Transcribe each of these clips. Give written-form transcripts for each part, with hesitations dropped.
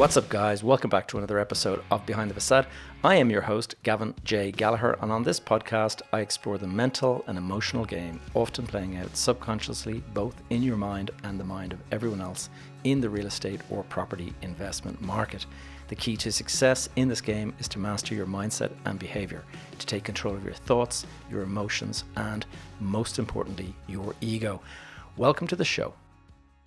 What's up, guys? Welcome back to another episode of Behind the Facade. I am your host, Gavin J. Gallagher, and on this podcast, I explore the mental and emotional game, often playing out subconsciously, both in your mind and the mind of everyone else in the real estate or property investment market. The key to success in this game is to master your mindset and behavior, to take control of your thoughts, your emotions, and most importantly, your ego. Welcome to the show.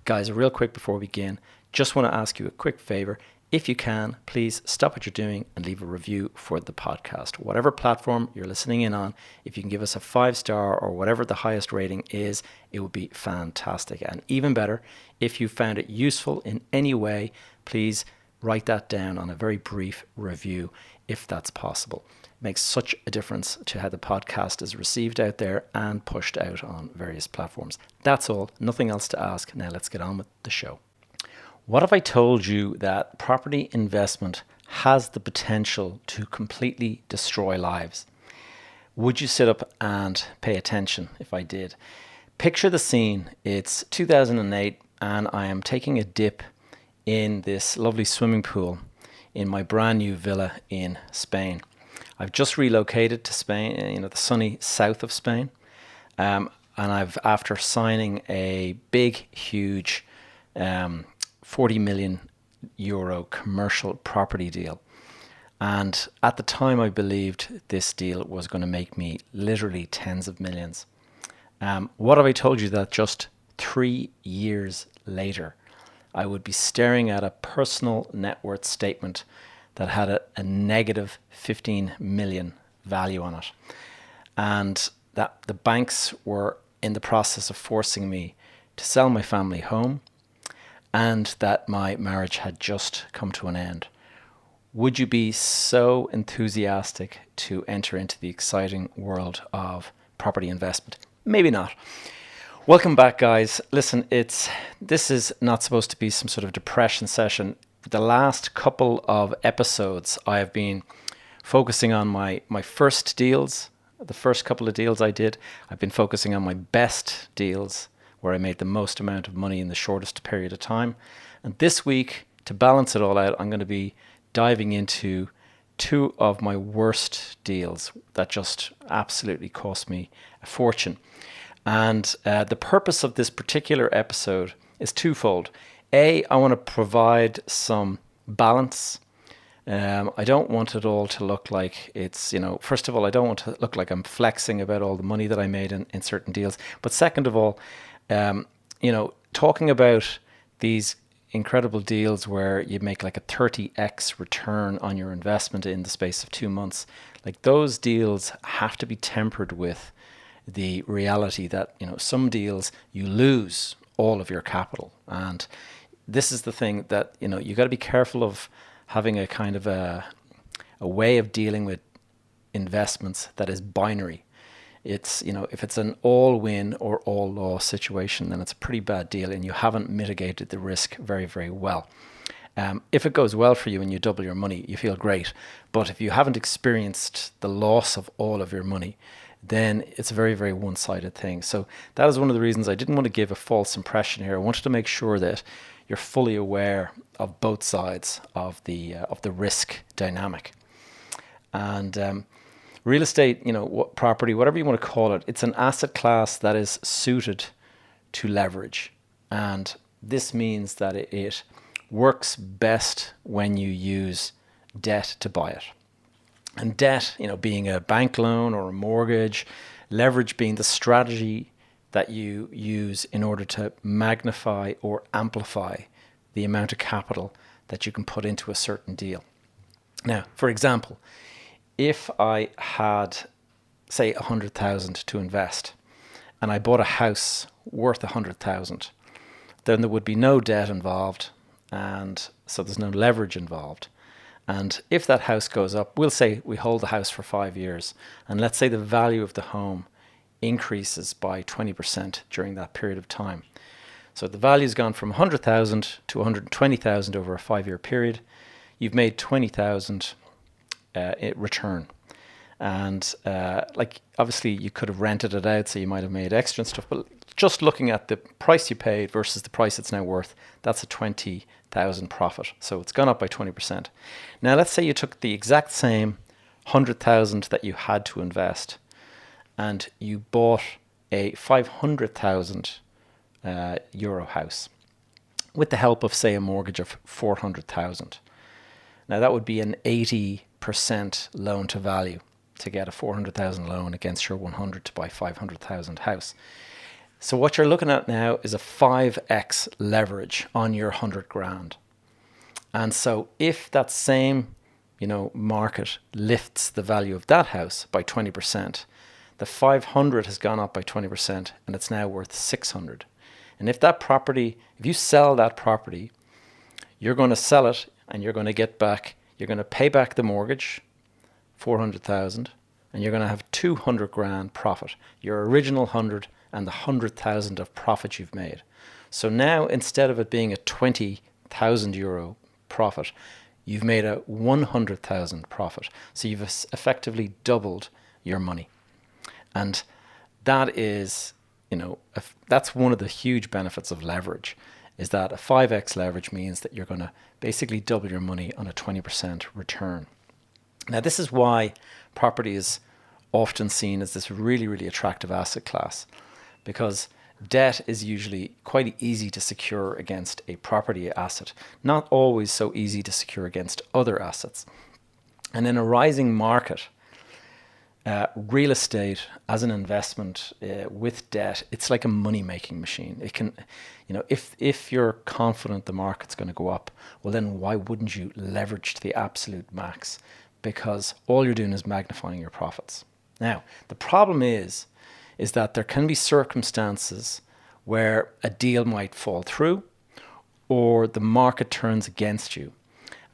Guys, real quick before we begin, just want to ask you a quick favor. If you can, please stop what you're doing and leave a review for the podcast. Whatever platform you're listening in on, if you can give us a 5-star or whatever the highest rating is, it would be fantastic. And even better, if you found it useful in any way, please write that down on a very brief review if that's possible. It makes such a difference to how the podcast is received out there and pushed out on various platforms. That's all, nothing else to ask. Now let's get on with the show. What if I told you that property investment has the potential to completely destroy lives? Would you sit up and pay attention if I did? Picture the scene. It's 2008 and I am taking a dip in this lovely swimming pool in my brand new villa in Spain. I've just relocated to Spain, the sunny south of Spain. And after signing a big, huge 40 million euro commercial property deal. And at the time, I believed this deal was going to make me literally tens of millions. What have I told you that just 3 years later, I would be staring at a personal net worth statement that had a negative 15 million value on it. And that the banks were in the process of forcing me to sell my family home, and that my marriage had just come to an end. Would you be so enthusiastic to enter into the exciting world of property investment? Maybe not. Welcome back, guys. Listen, this is not supposed to be some sort of depression session. The last couple of episodes, I have been focusing on my first deals. The first couple of deals I did, I've been focusing on my best deals, where I made the most amount of money in the shortest period of time. And this week, to balance it all out, I'm going to be diving into 2 of my worst deals that just absolutely cost me a fortune. And the purpose of this particular episode is twofold. A, I want to provide some balance. I don't want it all to look like it's, first of all, I don't want to look like I'm flexing about all the money that I made in certain deals. But second of all, talking about these incredible deals where you make like a 30x return on your investment in the space of 2 months, like those deals have to be tempered with the reality that, some deals you lose all of your capital. And this is the thing that, you got to be careful of having a kind of a way of dealing with investments that is binary. It's, if it's an all win or all loss situation, then it's a pretty bad deal and you haven't mitigated the risk very, very well. If it goes well for you and you double your money, you feel great. But if you haven't experienced the loss of all of your money, then it's a very, very one-sided thing. So that is one of the reasons I didn't want to give a false impression here. I wanted to make sure that you're fully aware of both sides of the risk dynamic. And real estate, property, whatever you want to call it, it's an asset class that is suited to leverage. And this means that it works best when you use debt to buy it. And debt, being a bank loan or a mortgage, leverage being the strategy that you use in order to magnify or amplify the amount of capital that you can put into a certain deal. Now, for example, if I had, say, 100,000 to invest and I bought a house worth 100,000, then there would be no debt involved, and so there's no leverage involved. And if that house goes up, we'll say we hold the house for 5 years, and let's say the value of the home increases by 20% during that period of time. So the value's gone from 100,000 to 120,000 over a 5-year period. You've made 20,000 return. And like obviously you could have rented it out, so you might have made extra and stuff. But just looking at the price you paid versus the price it's now worth, that's a 20,000 profit. So it's gone up by 20%. Now let's say you took the exact same 100,000 that you had to invest, and you bought a 500,000 euro house with the help of, say, a mortgage of 400,000. Now that would be an 80% loan to value to get a 400,000 loan against your 100 to buy 500,000 house. So what you're looking at now is a 5x leverage on your 100 grand. And so if that same, market lifts the value of that house by 20%, the 500 has gone up by 20% and it's now worth 600. And if you sell that property, you're going to sell it and you're going to pay back the mortgage, 400,000, and you're going to have 200 grand profit, your original 100 and the 100,000 of profit you've made. So now instead of it being a 20,000 euro profit, you've made a 100,000 profit. So you've effectively doubled your money. And that is, that's one of the huge benefits of leverage, is that a 5x leverage means that you're going to basically double your money on a 20% return. Now, this is why property is often seen as this really, really attractive asset class, because debt is usually quite easy to secure against a property asset, not always so easy to secure against other assets. And in a rising market, real estate as an investment with debt, it's like a money-making machine. It can, if you're confident the market's going to go up, well then why wouldn't you leverage to the absolute max? Because all you're doing is magnifying your profits. Now, the problem is that there can be circumstances where a deal might fall through or the market turns against you.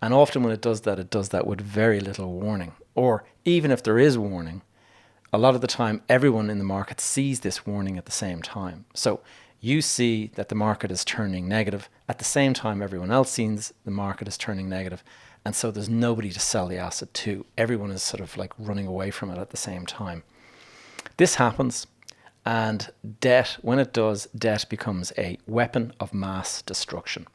And often when it does that with very little warning. Or even if there is warning, a lot of the time everyone in the market sees this warning at the same time. So you see that the market is turning negative. At the same time, everyone else sees the market is turning negative. And so there's nobody to sell the asset to. Everyone is sort of like running away from it at the same time. This happens, and debt, when it does, debt becomes a weapon of mass destruction.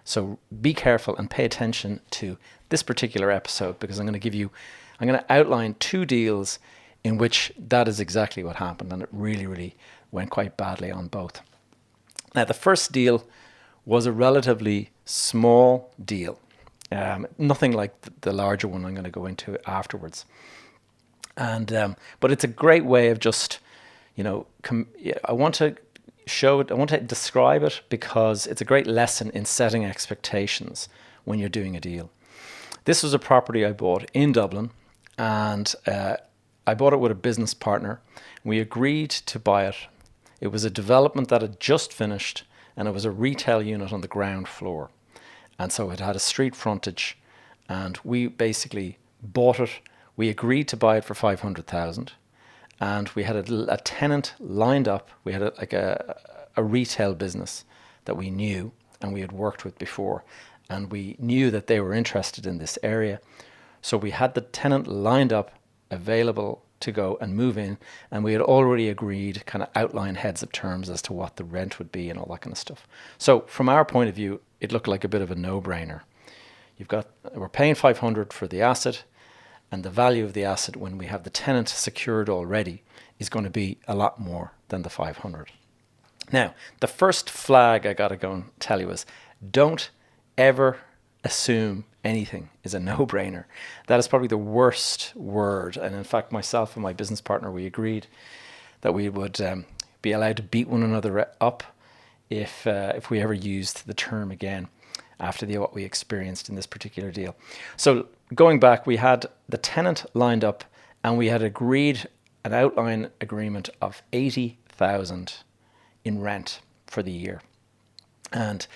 So be careful and pay attention to this particular episode, because I'm going to outline 2 deals in which that is exactly what happened, and it really, really went quite badly on both. Now, the first deal was a relatively small deal. Nothing like the larger one I'm going to go into afterwards. And but it's a great way of just, I want to show it, I want to describe it because it's a great lesson in setting expectations when you're doing a deal. This was a property I bought in Dublin, and I bought it with a business partner. We agreed to buy it. It was a development that had just finished, and it was a retail unit on the ground floor. And so it had a street frontage, and we basically bought it. We agreed to buy it for 500,000, and we had a tenant lined up. We had a retail business that we knew and we had worked with before, and we knew that they were interested in this area. So we had the tenant lined up, available to go and move in, and we had already agreed, kind of outline heads of terms as to what the rent would be and all that kind of stuff. So from our point of view, it looked like a bit of a no-brainer. We're paying 500 for the asset, and the value of the asset when we have the tenant secured already is going to be a lot more than the 500. Now, the first flag I got to go and tell you is, don't ever assume anything is a no-brainer. That is probably the worst word. And in fact, myself and my business partner, we agreed that we would be allowed to beat one another up if we ever used the term again after what we experienced in this particular deal. So going back, we had the tenant lined up, and we had agreed an outline agreement of 80,000 in rent for the year. And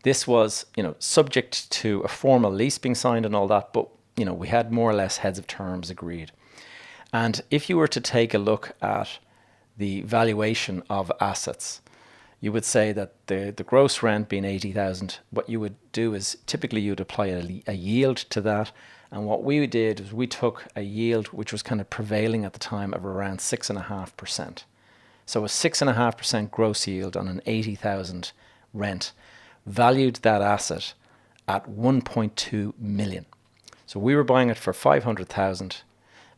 this was, subject to a formal lease being signed and all that, but, we had more or less heads of terms agreed. And if you were to take a look at the valuation of assets, you would say that the gross rent being 80,000, what you would do is typically you'd apply a yield to that, And what we did was we took a yield which was kind of prevailing at the time of around 6.5%. So a 6.5% gross yield on an 80,000 rent valued that asset at 1.2 million. So we were buying it for 500,000,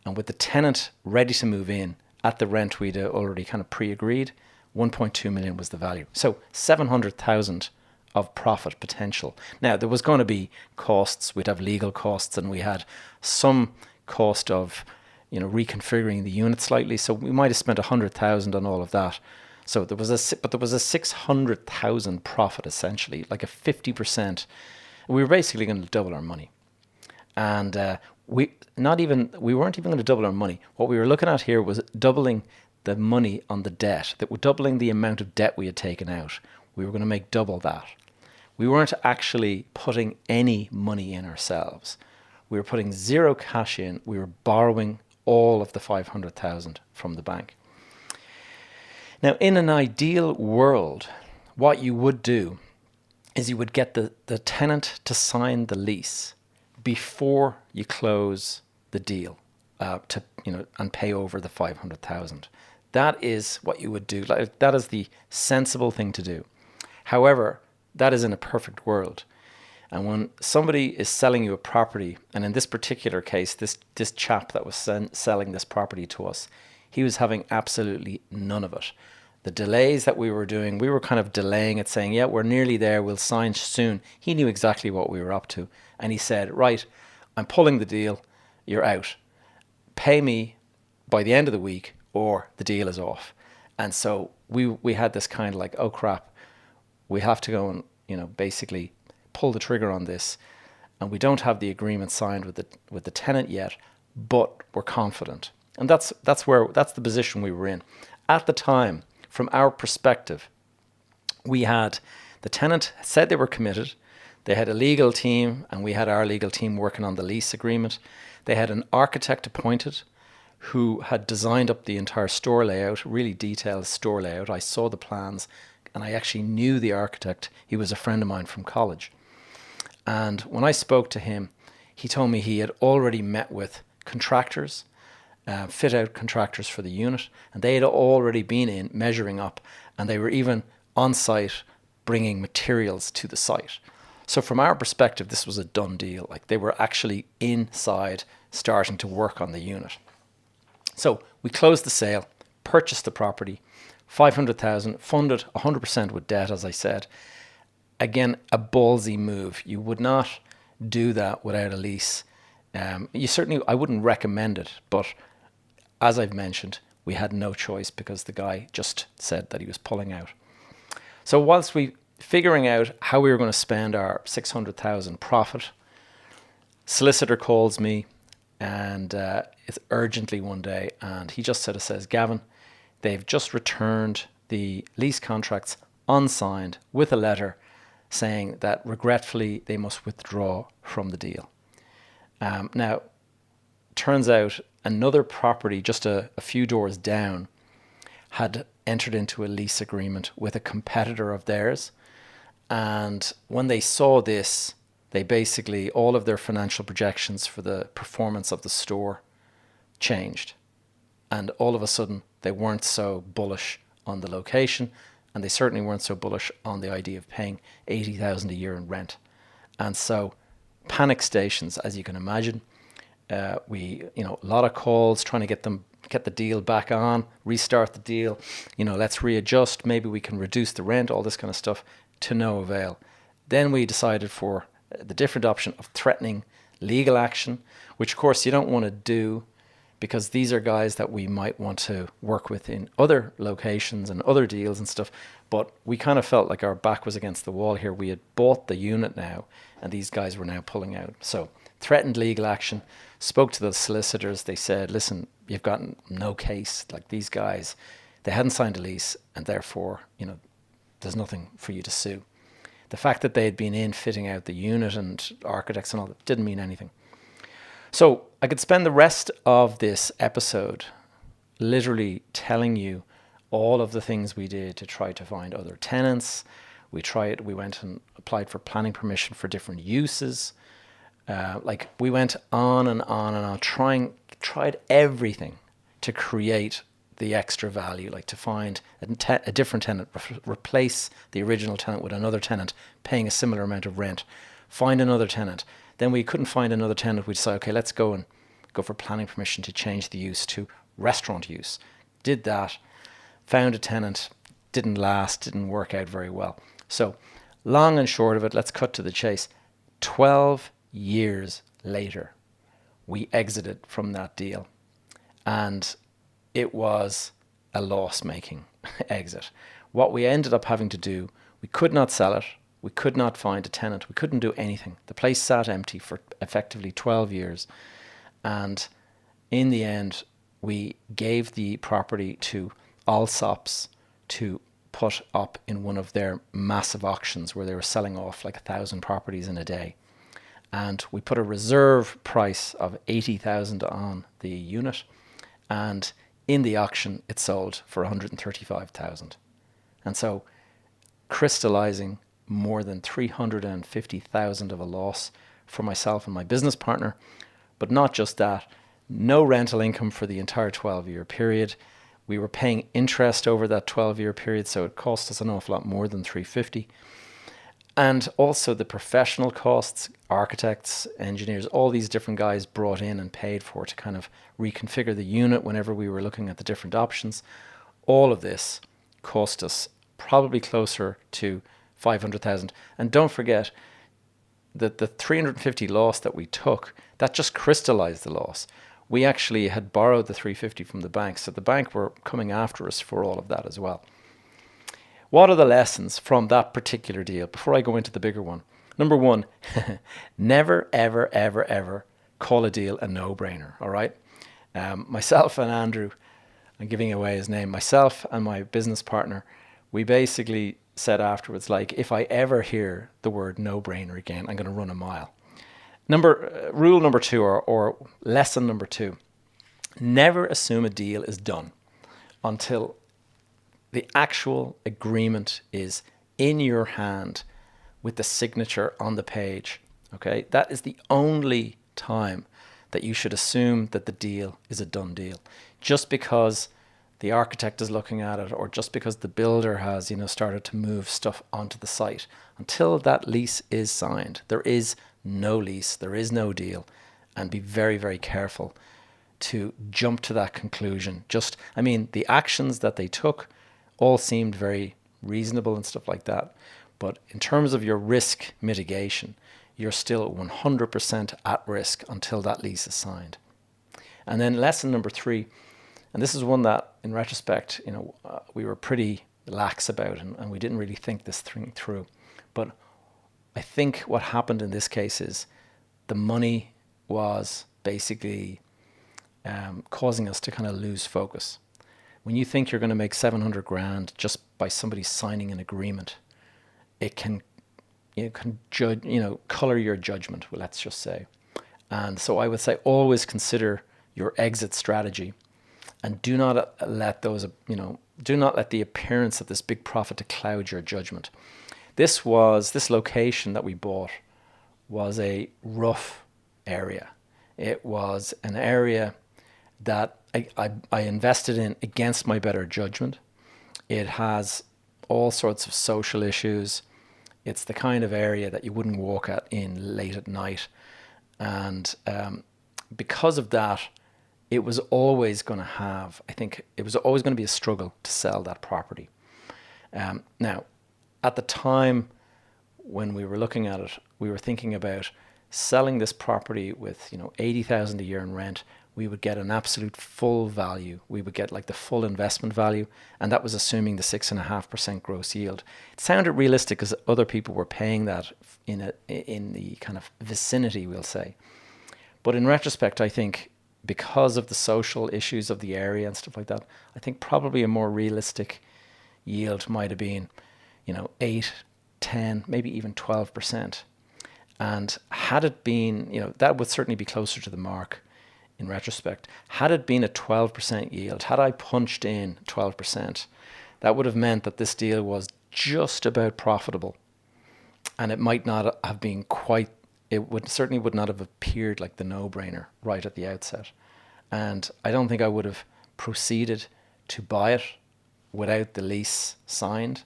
and with the tenant ready to move in at the rent we'd already kind of pre-agreed, 1.2 million was the value. So 700,000 of profit potential. Now, there was going to be costs. We'd have legal costs, and we had some cost of, reconfiguring the unit slightly. So we might have spent 100,000 on all of that. So there was a 600,000 profit, essentially, like a 50%. We were basically going to double our money. And we weren't even going to double our money. What we were looking at here was doubling the money on the debt, that we're doubling the amount of debt we had taken out. We were going to make double that. We weren't actually putting any money in ourselves. We were putting zero cash in. We were borrowing all of the 500,000 from the bank. Now, in an ideal world, what you would do is you would get the tenant to sign the lease before you close the deal and pay over the 500,000. That is what you would do. That is the sensible thing to do. However, that is in a perfect world. And when somebody is selling you a property, and in this particular case, this chap that was selling this property to us, he was having absolutely none of it. The delays that we were doing, we were kind of delaying it, saying, yeah, we're nearly there, we'll sign soon. He knew exactly what we were up to. And he said, right, I'm pulling the deal, you're out. Pay me by the end of the week or the deal is off. And so we had this kind of like, oh crap, we have to go and, basically pull the trigger on this. And we don't have the agreement signed with the tenant yet, but we're confident. And that's the position we were in. At the time, from our perspective, we had the tenant said they were committed. They had a legal team, and we had our legal team working on the lease agreement. They had an architect appointed who had designed up the entire store layout, really detailed store layout. I saw the plans, and I actually knew the architect. He was a friend of mine from college. And when I spoke to him, he told me he had already met with contractors, fit-out contractors for the unit, and they had already been in measuring up, and they were even on site bringing materials to the site. So from our perspective, this was a done deal. Like, they were actually inside starting to work on the unit. So we closed the sale, purchased the property, 500,000, funded 100% with debt, as I said. Again, a ballsy move. You would not do that without a lease. I wouldn't recommend it, but as I've mentioned, we had no choice because the guy just said that he was pulling out. So whilst we figuring out how we were going to spend our 600,000 profit, solicitor calls me, and it's urgently one day, and he just says, Gavin, they've just returned the lease contracts unsigned with a letter saying that regretfully they must withdraw from the deal. Now, turns out another property just a few doors down had entered into a lease agreement with a competitor of theirs. And when they saw this, they basically, all of their financial projections for the performance of the store changed. And all of a sudden, they weren't so bullish on the location, and they certainly weren't so bullish on the idea of paying 80,000 a year in rent. And so panic stations, as you can imagine. A lot of calls trying to get the deal back on, restart the deal, let's readjust, maybe we can reduce the rent, all this kind of stuff, to no avail. Then we decided for the different option of threatening legal action, which of course you don't want to do because these are guys that we might want to work with in other locations and other deals and stuff. But we kind of felt like our back was against the wall here. We had bought the unit now, and these guys were now pulling out. So threatened legal action, spoke to the solicitors. They said, listen, you've got no case. Like, these guys, they hadn't signed a lease, and therefore, there's nothing for you to sue. The fact that they had been in fitting out the unit and architects and all that didn't mean anything. So I could spend the rest of this episode literally telling you all of the things we did to try to find other tenants. We went and applied for planning permission for different uses. Like we went on and on and on, tried everything to create the extra value, like to find a different tenant, replace the original tenant with another tenant paying a similar amount of rent, find another tenant. Then we couldn't find another tenant. We'd say, okay, let's go for planning permission to change the use to restaurant use. Did that, found a tenant, didn't work out very well. So long and short of it, let's cut to the chase. 12 years later, we exited from that deal, and it was a loss-making exit. What we ended up having to do, we could not sell it, we could not find a tenant, we couldn't do anything. The place sat empty for effectively 12 years, and in the end, we gave the property to Allsops to put up in one of their massive auctions where they were selling off like 1,000 properties in a day. And we put a reserve price of 80,000 on the unit, and in the auction it sold for 135,000. And so crystallizing more than 350,000 of a loss for myself and my business partner. But not just that, no rental income for the entire 12-year period. We were paying interest over that 12-year period, so it cost us an awful lot more than 350. And also the professional costs, architects, engineers, all these different guys brought in and paid for to kind of reconfigure the unit whenever we were looking at the different options. All of this cost us probably closer to 500,000. And don't forget that the 350 loss that we took, that just crystallized the loss. We actually had borrowed the 350 from the bank, so the bank were coming after us for all of that as well. What are the lessons from that particular deal before I go into the bigger one? Number one, never, ever, ever, ever call a deal a no-brainer, all right? Myself and Andrew, I'm giving away his name, myself and my business partner, we basically said afterwards, like, if I ever hear the word no-brainer again, I'm going to run a mile. Rule number two, or lesson number two, never assume a deal is done until the actual agreement is in your hand with the signature on the page. Okay, that is the only time that you should assume that the deal is a done deal. Just because the architect is looking at it, or just because the builder has, started to move stuff onto the site, until that lease is signed, there is no lease, there is no deal. And be very, very careful to jump to that conclusion. The actions that they took all seemed very reasonable and stuff like that. But in terms of your risk mitigation, you're still 100% at risk until that lease is signed. And then lesson number three, and this is one that in retrospect, we were pretty lax about, and we didn't really think this thing through. But I think what happened in this case is the money was basically causing us to kind of lose focus. When you think you're going to make 700 grand just by somebody signing an agreement, it can color your judgment, let's just say. And so I would say always consider your exit strategy, and do not let the appearance of this big profit to cloud your judgment. This location that we bought was a rough area. It was an area that I invested in against my better judgment. It has all sorts of social issues. It's the kind of area that you wouldn't walk in late at night. And because of that, it was always going to be a struggle to sell that property. Now, at the time when we were looking at it, we were thinking about selling this property with 80,000 a year in rent. We would get an absolute full value. We would get like the full investment value, and that was assuming the 6.5% gross yield. It sounded realistic because other people were paying that in the kind of vicinity, we'll say. But in retrospect, I think because of the social issues of the area and stuff like that, I think probably a more realistic yield might have been 8, 10, maybe even 12%. And had it been, that would certainly be closer to the mark in retrospect. Had it been a 12% yield, had I punched in 12%, that would have meant that this deal was just about profitable. And it might not have been quite certainly would not have appeared like the no-brainer right at the outset. And I don't think I would have proceeded to buy it without the lease signed,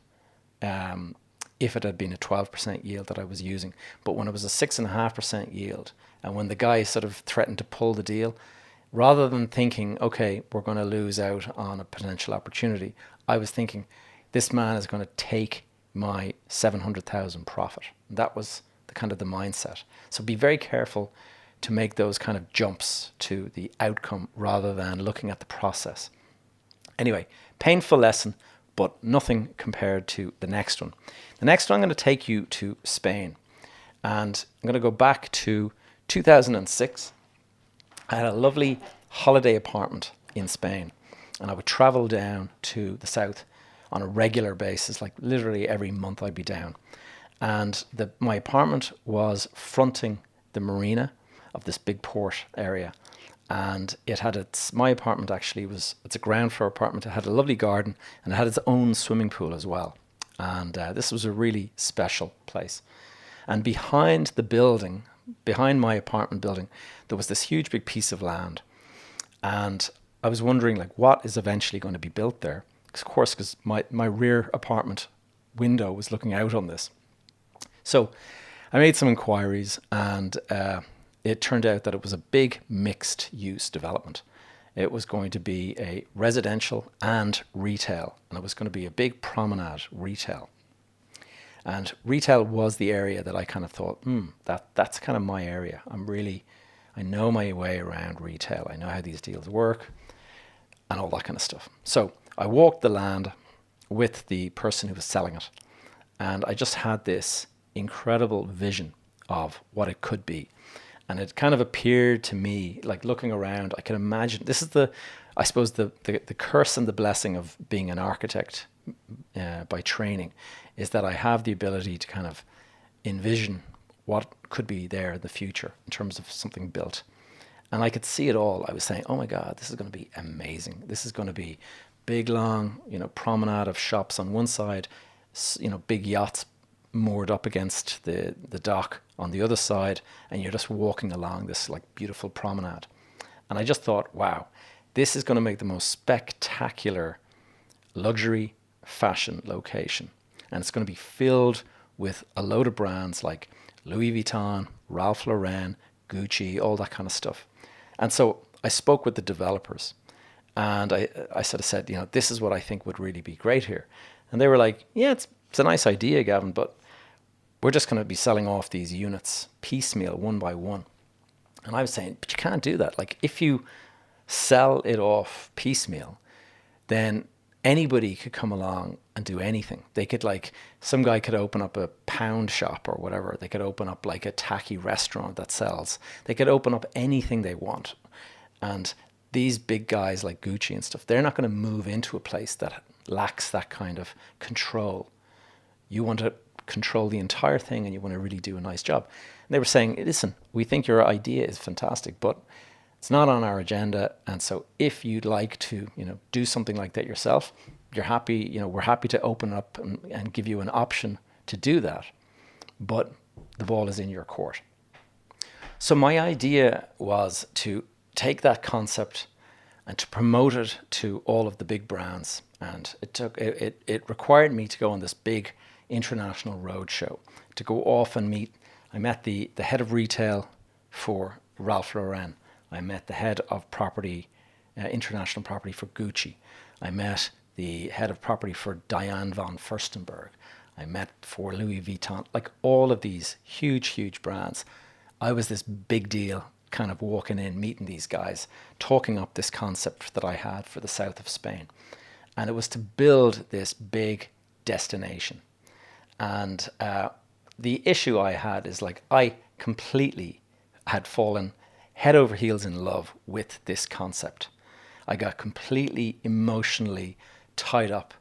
if it had been a 12% yield that I was using. But when it was a 6.5% yield, and when the guy sort of threatened to pull the deal, rather than thinking, okay, we're going to lose out on a potential opportunity, I was thinking, this man is going to take my 700,000 profit. That was the kind of the mindset. So be very careful to make those kind of jumps to the outcome rather than looking at the process. Anyway, painful lesson, but nothing compared to the next one. The next one, I'm going to take you to Spain. And I'm going to go back to 2006. I had a lovely holiday apartment in Spain, and I would travel down to the south on a regular basis, like literally every month I'd be down. And my apartment was fronting the marina of this big port area. And my apartment actually it's a ground floor apartment. It had a lovely garden, and it had its own swimming pool as well. And this was a really special place. And behind my apartment building, there was this huge big piece of land. And I was wondering, like, what is eventually going to be built there? Because my rear apartment window was looking out on this. So I made some inquiries, and it turned out that it was a big mixed use development. It was going to be a residential and retail, and it was going to be a big promenade retail. And retail was the area that I kind of thought, that's kind of my area. I know my way around retail. I know how these deals work and all that kind of stuff. So I walked the land with the person who was selling it, and I just had this incredible vision of what it could be. And it kind of appeared to me, like looking around, I can imagine, this is I suppose the curse and the blessing of being an architect by training, is that I have the ability to kind of envision what could be there in the future in terms of something built. And I could see it all. I was saying, oh my God, this is going to be amazing. This is going to be big, long, promenade of shops on one side, big yachts moored up against the dock on the other side, and you're just walking along this like beautiful promenade. And I just thought, wow, this is going to make the most spectacular luxury fashion location. And it's going to be filled with a load of brands like Louis Vuitton, Ralph Lauren, Gucci, all that kind of stuff. And so I spoke with the developers, and I sort of said, this is what I think would really be great here. And they were like, yeah, it's a nice idea, Gavin, but we're just going to be selling off these units piecemeal, one by one. And I was saying, but you can't do that. Like, if you sell it off piecemeal, then anybody could come along and do anything. They could, like, some guy could open up a pound shop or whatever. They could open up like a tacky restaurant that sells. They could open up anything they want. And these big guys like Gucci and stuff, they're not going to move into a place that lacks that kind of control. You want to control the entire thing, and you want to really do a nice job. And they were saying, listen, we think your idea is fantastic, but it's not on our agenda. And so if you'd like to, do something like that yourself, you're happy, we're happy to open up and give you an option to do that. But the ball is in your court. So my idea was to take that concept and to promote it to all of the big brands. And it required me to go on this big international roadshow, to go off and meet. I met the head of retail for Ralph Lauren. I met the head of property, international property for Gucci. I met the head of property for Diane von Furstenberg. I met for Louis Vuitton, like all of these huge, huge brands. I was this big deal, kind of walking in, meeting these guys, talking up this concept that I had for the south of Spain. And it was to build this big destination. And the issue I had is, like, I completely had fallen head over heels in love with this concept. I got completely emotionally tied up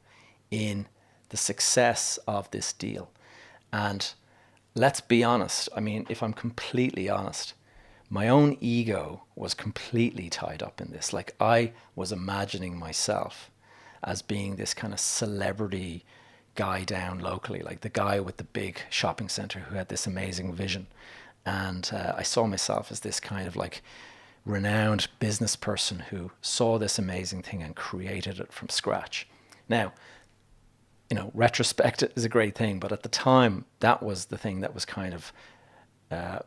in the success of this deal. And let's be honest, I mean, if I'm completely honest, my own ego was completely tied up in this. Like, I was imagining myself as being this kind of celebrity guy down locally, like the guy with the big shopping center who had this amazing vision. And I saw myself as this kind of like renowned business person who saw this amazing thing and created it from scratch. Now, retrospect is a great thing, but at the time, that was the thing that was kind of,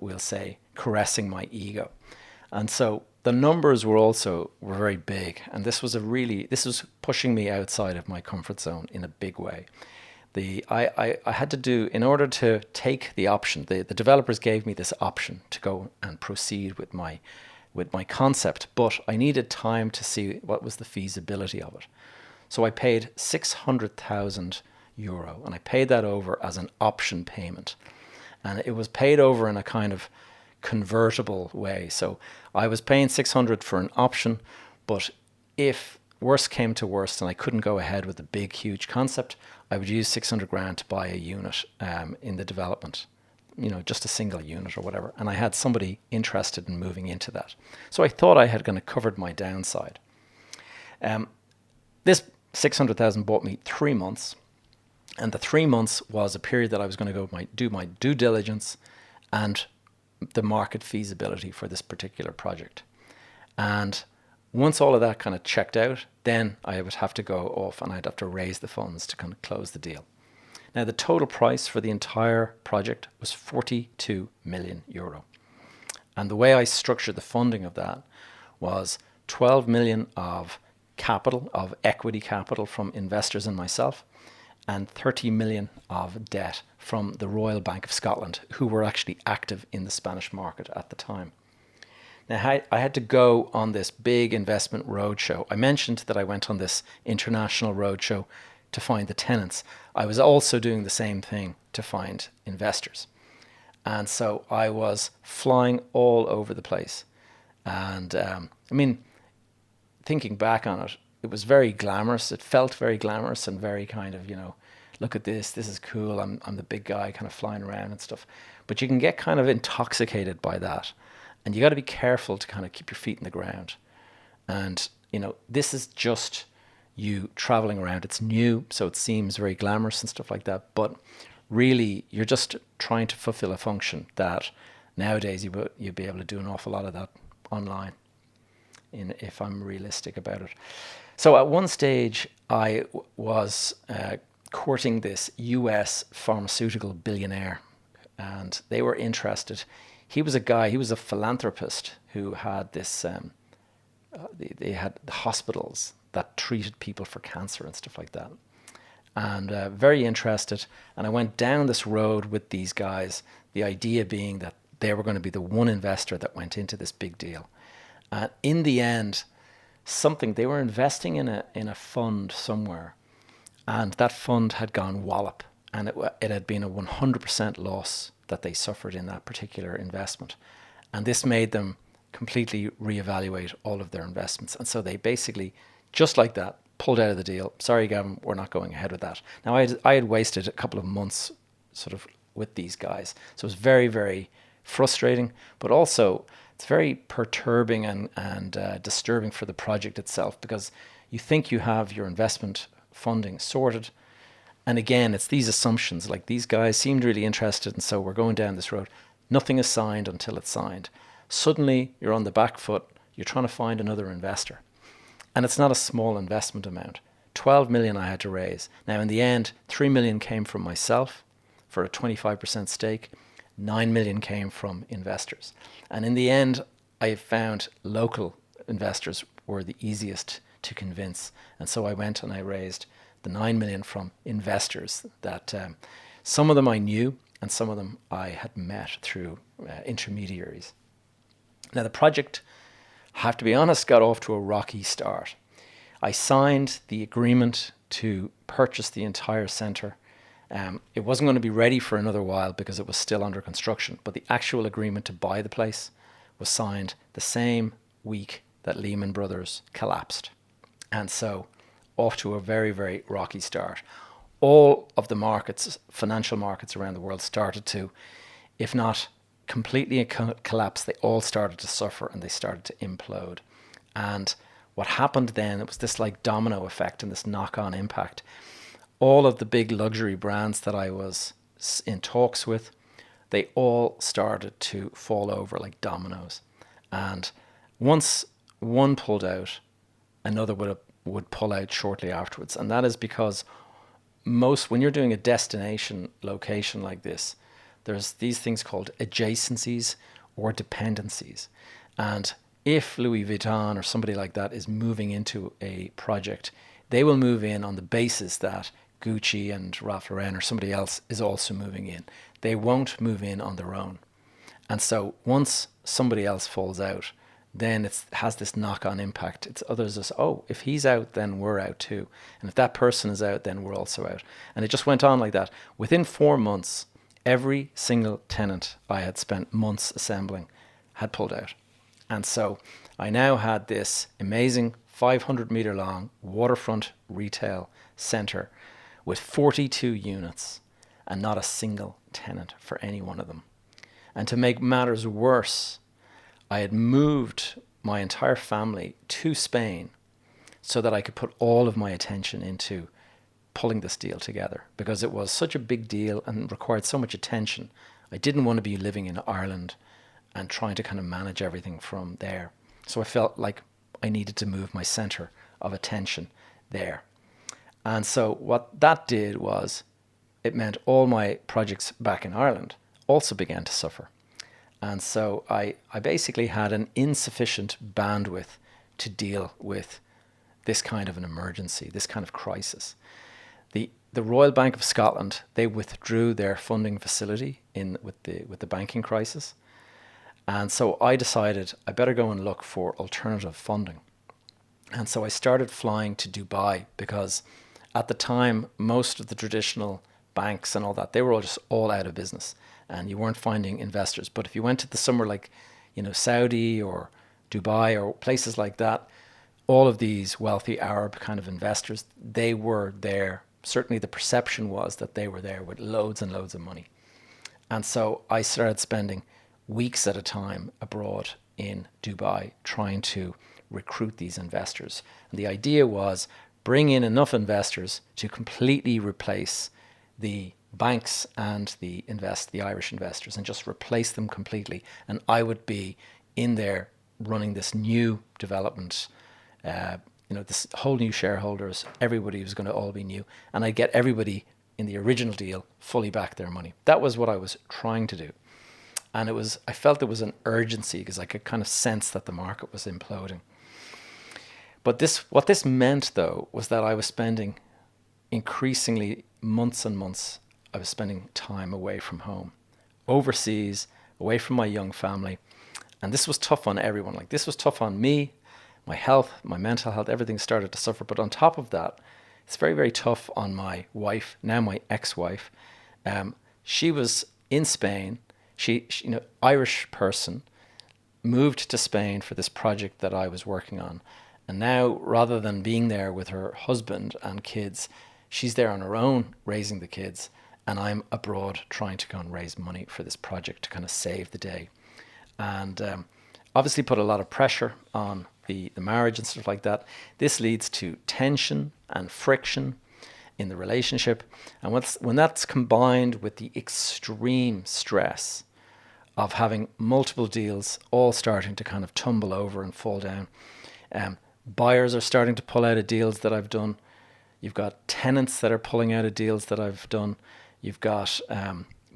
we'll say, caressing my ego. And so the numbers were very big, and this was pushing me outside of my comfort zone in a big way. I had to do, in order to take the option, the developers gave me this option to go and proceed with my concept, but I needed time to see what was the feasibility of it. So I paid €600,000, and I paid that over as an option payment. And it was paid over in a kind of convertible way. So I was paying 600 for an option, but if worst came to worst and I couldn't go ahead with the big, huge concept, I would use 600 grand to buy a unit in the development, just a single unit or whatever. And I had somebody interested in moving into that. So I thought I had kind of covered my downside. This 600,000 bought me 3 months. And the 3 months was a period that I was going to go do my due diligence and the market feasibility for this particular project. And once all of that kind of checked out, then I would have to go off and I'd have to raise the funds to kind of close the deal. Now, the total price for the entire project was €42 million. And the way I structured the funding of that was 12 million of capital, of equity capital from investors and myself, and 30 million of debt from the Royal Bank of Scotland, who were actually active in the Spanish market at the time. Now, I had to go on this big investment roadshow. I mentioned that I went on this international roadshow to find the tenants. I was also doing the same thing to find investors. And so I was flying all over the place. And thinking back on it, it was very glamorous. It felt very glamorous and very kind of, look at this is cool. I'm the big guy kind of flying around and stuff. But you can get kind of intoxicated by that. And you got to be careful to kind of keep your feet in the ground. And, this is just you traveling around. It's new, so it seems very glamorous and stuff like that. But really, you're just trying to fulfill a function that nowadays you'd be able to do an awful lot of that online, if I'm realistic about it. So at one stage, I was courting this US pharmaceutical billionaire, and they were interested. He was a philanthropist who had this, they had hospitals that treated people for cancer and stuff like that. And very interested. And I went down this road with these guys, the idea being that they were going to be the one investor that went into this big deal. And in the end, they were investing in a fund somewhere, and that fund had gone wallop, and it had been a 100% loss that they suffered in that particular investment. And this made them completely reevaluate all of their investments. And so they basically, just like that, pulled out of the deal. Sorry, Gavin, we're not going ahead with that. Now, I had wasted a couple of months sort of with these guys. So it was very, very frustrating, but also it's very perturbing and disturbing for the project itself, because you think you have your investment funding sorted. And again, it's these assumptions, like these guys seemed really interested, and so we're going down this road. Nothing is signed until it's signed. Suddenly, you're on the back foot. You're trying to find another investor. And it's not a small investment amount. 12 million I had to raise. Now, in the end, 3 million came from myself for a 25% stake. 9 million came from investors. And in the end, I found local investors were the easiest to convince. And so I went and I raised the 9 million from investors that some of them I knew and some of them I had met through intermediaries. Now, the project, I have to be honest, got off to a rocky start. I signed the agreement to purchase the entire centre. It wasn't going to be ready for another while because it was still under construction, but the actual agreement to buy the place was signed the same week that Lehman Brothers collapsed. And so off to a very, very rocky start. All of the markets, financial markets around the world started to, if not completely collapse, they all started to suffer and they started to implode. And what happened then, it was this like domino effect and this knock-on impact. All of the big luxury brands that I was in talks with, they all started to fall over like dominoes. And once one pulled out, another would pull out shortly afterwards. And that is because when you're doing a destination location like this, there's these things called adjacencies or dependencies. And if Louis Vuitton or somebody like that is moving into a project, they will move in on the basis that Gucci and Ralph Lauren or somebody else is also moving in. They won't move in on their own. And so once somebody else falls out, then it has this knock-on impact. It's others just, oh, if he's out, then we're out too. And if that person is out, then we're also out. And it just went on like that. Within 4 months, every single tenant I had spent months assembling had pulled out. And so I now had this amazing 500-meter long waterfront retail center with 42 units and not a single tenant for any one of them. And to make matters worse, I had moved my entire family to Spain so that I could put all of my attention into pulling this deal together, because it was such a big deal and required so much attention. I didn't want to be living in Ireland and trying to kind of manage everything from there. So I felt like I needed to move my center of attention there. And so what that did was it meant all my projects back in Ireland also began to suffer. And so I basically had an insufficient bandwidth to deal with this kind of an emergency, this kind of crisis. The Royal Bank of Scotland, they withdrew their funding facility with the banking crisis. And so I decided I better go and look for alternative funding. And so I started flying to Dubai, because at the time, most of the traditional banks and all that, they were all out of business, and you weren't finding investors. But if you went to somewhere like, Saudi or Dubai or places like that, all of these wealthy Arab kind of investors, they were there. Certainly the perception was that they were there with loads and loads of money. And so I started spending weeks at a time abroad in Dubai trying to recruit these investors. And the idea was bring in enough investors to completely replace the banks and the Irish investors, and just replace them completely. And I would be in there running this new development, this whole new shareholders, everybody was going to all be new. And I'd get everybody in the original deal fully back their money. That was what I was trying to do. And I felt there was an urgency, because I could kind of sense that the market was imploding. But what this meant, though, was that I was spending increasingly months and months, I was spending time away from home, overseas, away from my young family. And this was tough on everyone. Like, this was tough on me, my health, my mental health, everything started to suffer. But on top of that, it's very, very tough on my wife, now my ex-wife. She was in Spain. She, Irish person, moved to Spain for this project that I was working on. And now, rather than being there with her husband and kids, she's there on her own raising the kids. And I'm abroad trying to go and raise money for this project to kind of save the day. And obviously put a lot of pressure on the marriage and stuff like that. This leads to tension and friction in the relationship. And when that's combined with the extreme stress of having multiple deals all starting to kind of tumble over and fall down, buyers are starting to pull out of deals that I've done. You've got tenants that are pulling out of deals that I've done. You've got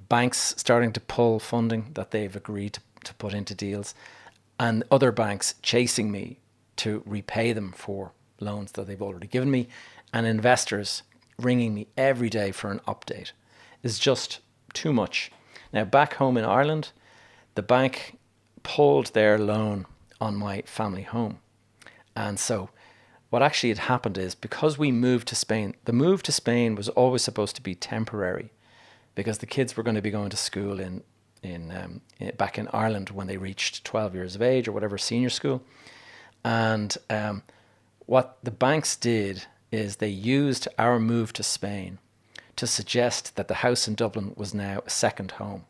banks starting to pull funding that they've agreed to put into deals, and other banks chasing me to repay them for loans that they've already given me, and investors ringing me every day for an update. Is just too much. Now, back home in Ireland, the bank pulled their loan on my family home. And so what actually had happened is, because we moved to Spain, the move to Spain was always supposed to be temporary, because the kids were going to be going to school back in Ireland when they reached 12 years of age or whatever, senior school. And what the banks did is they used our move to Spain to suggest that the house in Dublin was now a second home.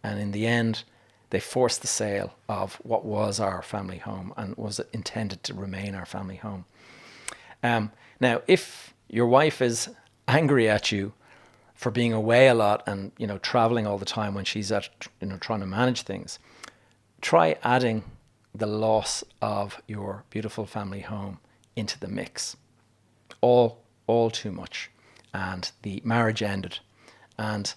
And in the end, they forced the sale of what was our family home and was intended to remain our family home. Now, if your wife is angry at you for being away a lot and, traveling all the time when she's at, trying to manage things. Try adding the loss of your beautiful family home into the mix. All too much. And the marriage ended. And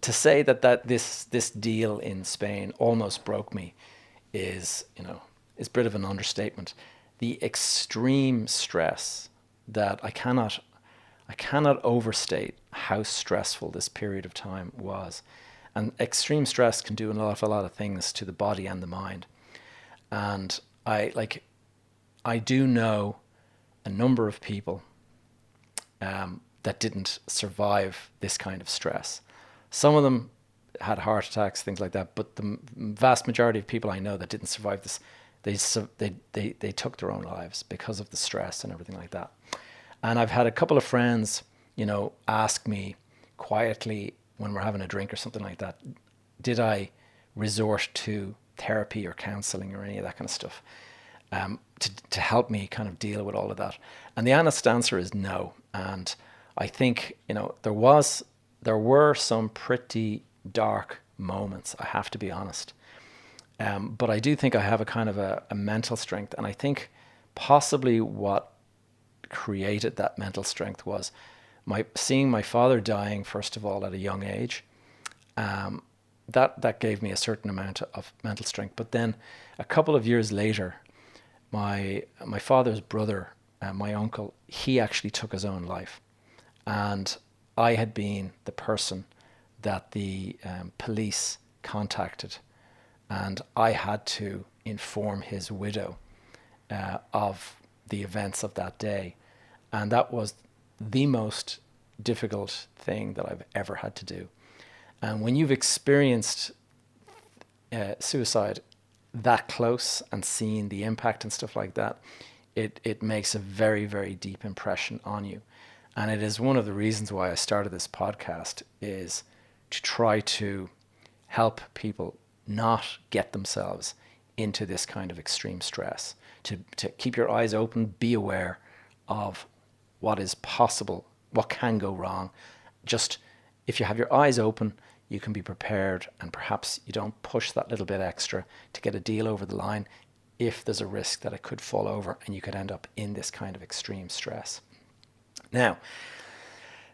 to say that this deal in Spain almost broke me is a bit of an understatement. The extreme stress that I cannot overstate how stressful this period of time was. And extreme stress can do an awful lot of things to the body and the mind. And I do know a number of people that didn't survive this kind of stress. Some of them had heart attacks, things like that, but the vast majority of people I know that didn't survive this, they took their own lives because of the stress and everything like that. And I've had a couple of friends, ask me quietly when we're having a drink or something like that, did I resort to therapy or counseling or any of that kind of stuff to help me kind of deal with all of that? And the honest answer is no. And I think, there were some pretty dark moments, I have to be honest. But I do think I have a kind of a mental strength. And I think possibly what created that mental strength was seeing my father dying, first of all, at a young age. That gave me a certain amount of mental strength. But then a couple of years later, my father's brother, my uncle, he actually took his own life. And I had been the person that the police contacted, and I had to inform his widow of the events of that day. And that was the most difficult thing that I've ever had to do. And when you've experienced suicide that close and seen the impact and stuff like that, it makes a very, very deep impression on you. And it is one of the reasons why I started this podcast, is to try to help people not get themselves into this kind of extreme stress, to keep your eyes open, be aware of what is possible, what can go wrong. Just if you have your eyes open, you can be prepared, and perhaps you don't push that little bit extra to get a deal over the line if there's a risk that it could fall over and you could end up in this kind of extreme stress. Now,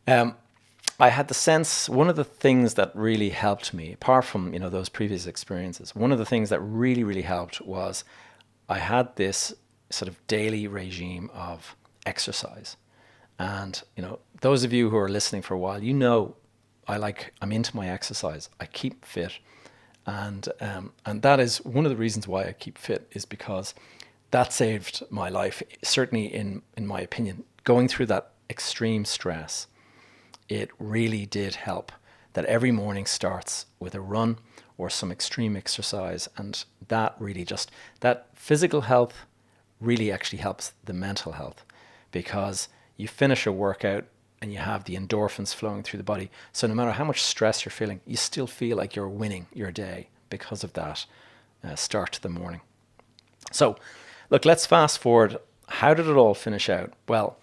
I had the sense, one of the things that really helped me, apart from those previous experiences, one of the things that really, really helped was I had this sort of daily regime of exercise. And those of you who are listening for a while, I'm into my exercise. I keep fit, and that is one of the reasons why I keep fit, is because that saved my life. Certainly, in my opinion, going through that extreme stress, it really did help that every morning starts with a run or some extreme exercise, and that really that physical health really actually helps the mental health, because you finish a workout and you have the endorphins flowing through the body. So no matter how much stress you're feeling, you still feel like you're winning your day because of that start to the morning. So look, let's fast forward. How did it all finish out? Well,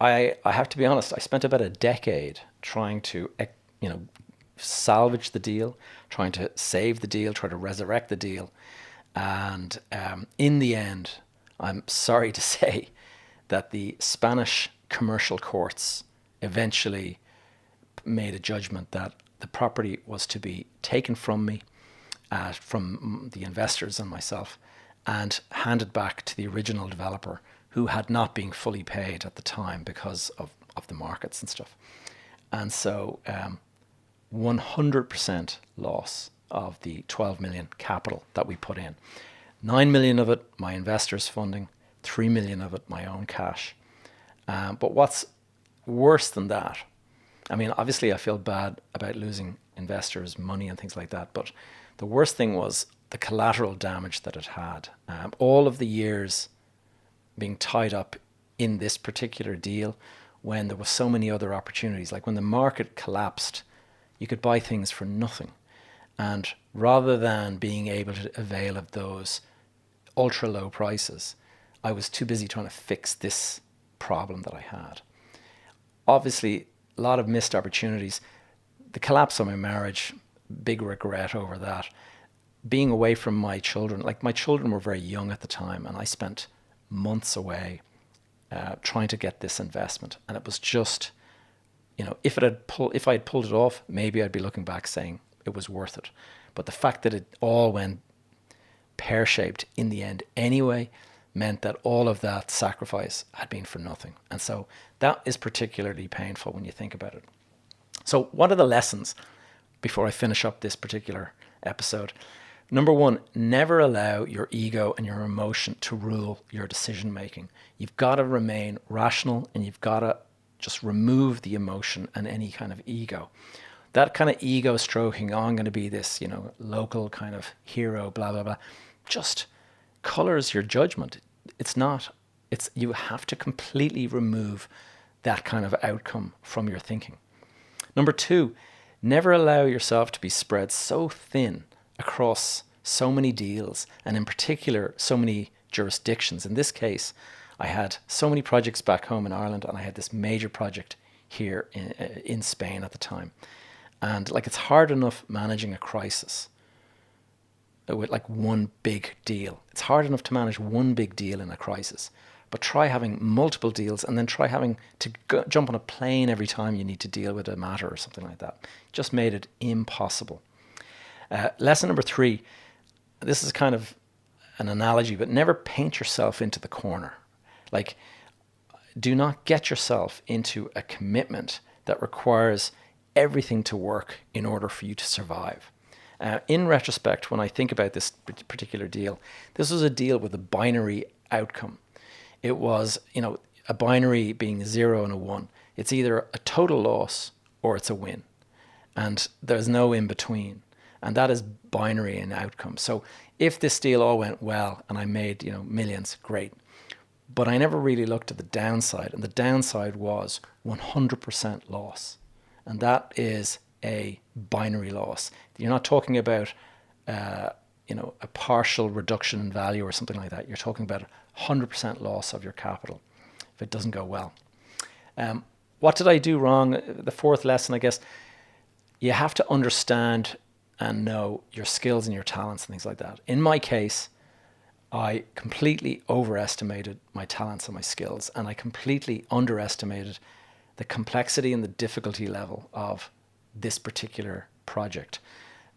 I have to be honest, I spent about a decade trying to, salvage the deal, trying to save the deal, try to resurrect the deal. And in the end, I'm sorry to say that the Spanish commercial courts eventually made a judgment that the property was to be taken from me, from the investors and myself, and handed back to the original developer, who had not been fully paid at the time because of the markets and stuff. And so 100% loss of the 12 million capital that we put in. 9 million of it, my investors funding, 3 million of it, my own cash. But what's worse than that, I mean, obviously I feel bad about losing investors' money and things like that, but the worst thing was the collateral damage that it had. All of the years being tied up in this particular deal, when there were so many other opportunities, like when the market collapsed, you could buy things for nothing. And rather than being able to avail of those ultra low prices, I was too busy trying to fix this problem that I had. Obviously, a lot of missed opportunities. The collapse of my marriage, big regret over that. Being away from my children, like my children were very young at the time, and I spent months away trying to get this investment. And it was just, if I had pulled it off, maybe I'd be looking back saying it was worth it. But the fact that it all went pear-shaped in the end anyway meant that all of that sacrifice had been for nothing. And so that is particularly painful when you think about it. So what are the lessons before I finish up this particular episode? Number one, never allow your ego and your emotion to rule your decision making. You've got to remain rational, and you've got to just remove the emotion and any kind of ego. That kind of ego stroking, I'm going to be this, local kind of hero, blah, blah, blah, just colors your judgment. You have to completely remove that kind of outcome from your thinking. Number two, never allow yourself to be spread so thin across so many deals, and in particular, so many jurisdictions. In this case, I had so many projects back home in Ireland, and I had this major project here in Spain at the time. And it's hard enough managing a crisis with one big deal. It's hard enough to manage one big deal in a crisis, but try having multiple deals, and then try having to jump on a plane every time you need to deal with a matter or something like that. Just made it impossible. Lesson number three, this is kind of an analogy, but never paint yourself into the corner. Do not get yourself into a commitment that requires everything to work in order for you to survive. In retrospect, when I think about this particular deal, this was a deal with a binary outcome. It was, a binary being a 0 and a 1. It's either a total loss or it's a win. And there's no in between. And that is binary in outcome. So if this deal all went well and I made, millions, great. But I never really looked at the downside. And the downside was 100% loss. And that is a binary loss. You're not talking about, a partial reduction in value or something like that. You're talking about 100% loss of your capital if it doesn't go well. What did I do wrong? The fourth lesson, I guess, you have to understand and know your skills and your talents and things like that. In my case, I completely overestimated my talents and my skills, and I completely underestimated the complexity and the difficulty level of this particular project.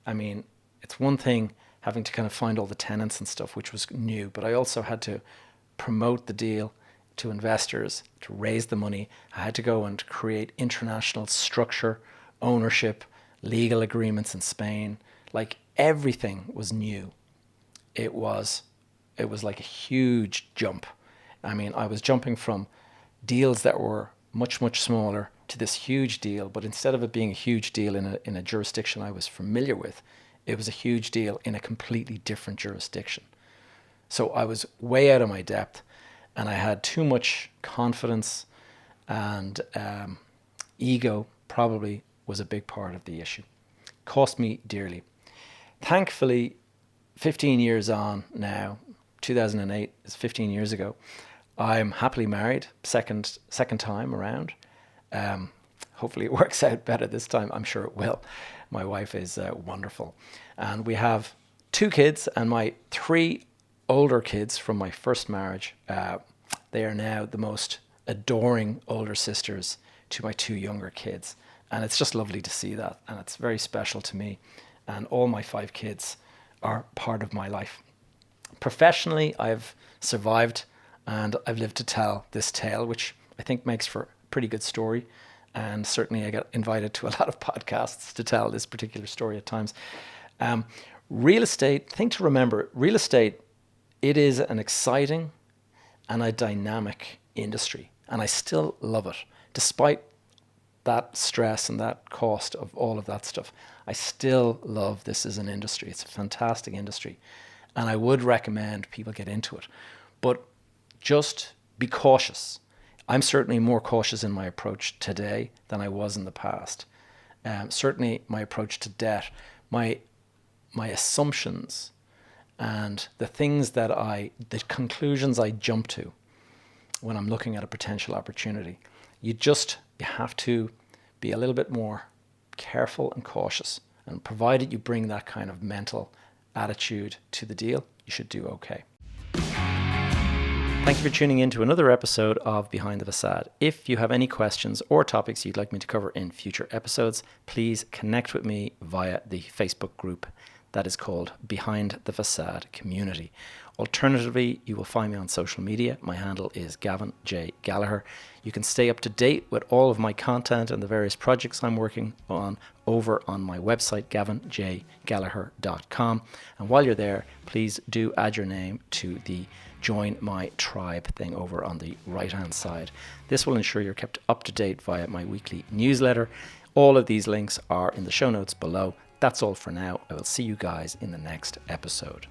I mean, it's one thing having to kind of find all the tenants and stuff, which was new, but I also had to promote the deal to investors, to raise the money. I had to go and create international structure, ownership, legal agreements in Spain. Everything was new. It was like a huge jump. I mean, I was jumping from deals that were much, much smaller to this huge deal, but instead of it being a huge deal in a jurisdiction I was familiar with, it was a huge deal in a completely different jurisdiction. So I was way out of my depth, and I had too much confidence, and ego probably was a big part of the issue. Cost me dearly. Thankfully, 15 years on now, 2008 is 15 years ago, I'm happily married, second time around. Hopefully it works out better this time. I'm sure it will. My wife is wonderful. And we have 2 kids, and my 3 older kids from my first marriage, they are now the most adoring older sisters to my 2 younger kids. And it's just lovely to see that. And it's very special to me. And all my 5 kids are part of my life. Professionally, I've survived, and I've lived to tell this tale, which I think makes for a pretty good story. And certainly I get invited to a lot of podcasts to tell this particular story at times. Real estate, thing to remember, real estate, it is an exciting and a dynamic industry. And I still love it. Despite that stress and that cost of all of that stuff, I still love this as an industry. It's a fantastic industry. And I would recommend people get into it. But just be cautious. I'm certainly more cautious in my approach today than I was in the past. Certainly my approach to debt, my assumptions, and the conclusions I jump to when I'm looking at a potential opportunity. You have to be a little bit more careful and cautious. And provided you bring that kind of mental attitude to the deal, you should do okay. Thank you for tuning in to another episode of Behind the Facade. If you have any questions or topics you'd like me to cover in future episodes, please connect with me via the Facebook group that is called Behind the Facade Community. Alternatively, you will find me on social media. My handle is Gavin J. Gallagher. You can stay up to date with all of my content and the various projects I'm working on over on my website, gavinjgallagher.com. And while you're there, please do add your name to the Join My Tribe thing over on the right-hand side. This will ensure you're kept up to date via my weekly newsletter. All of these links are in the show notes below. That's all for now. I will see you guys in the next episode.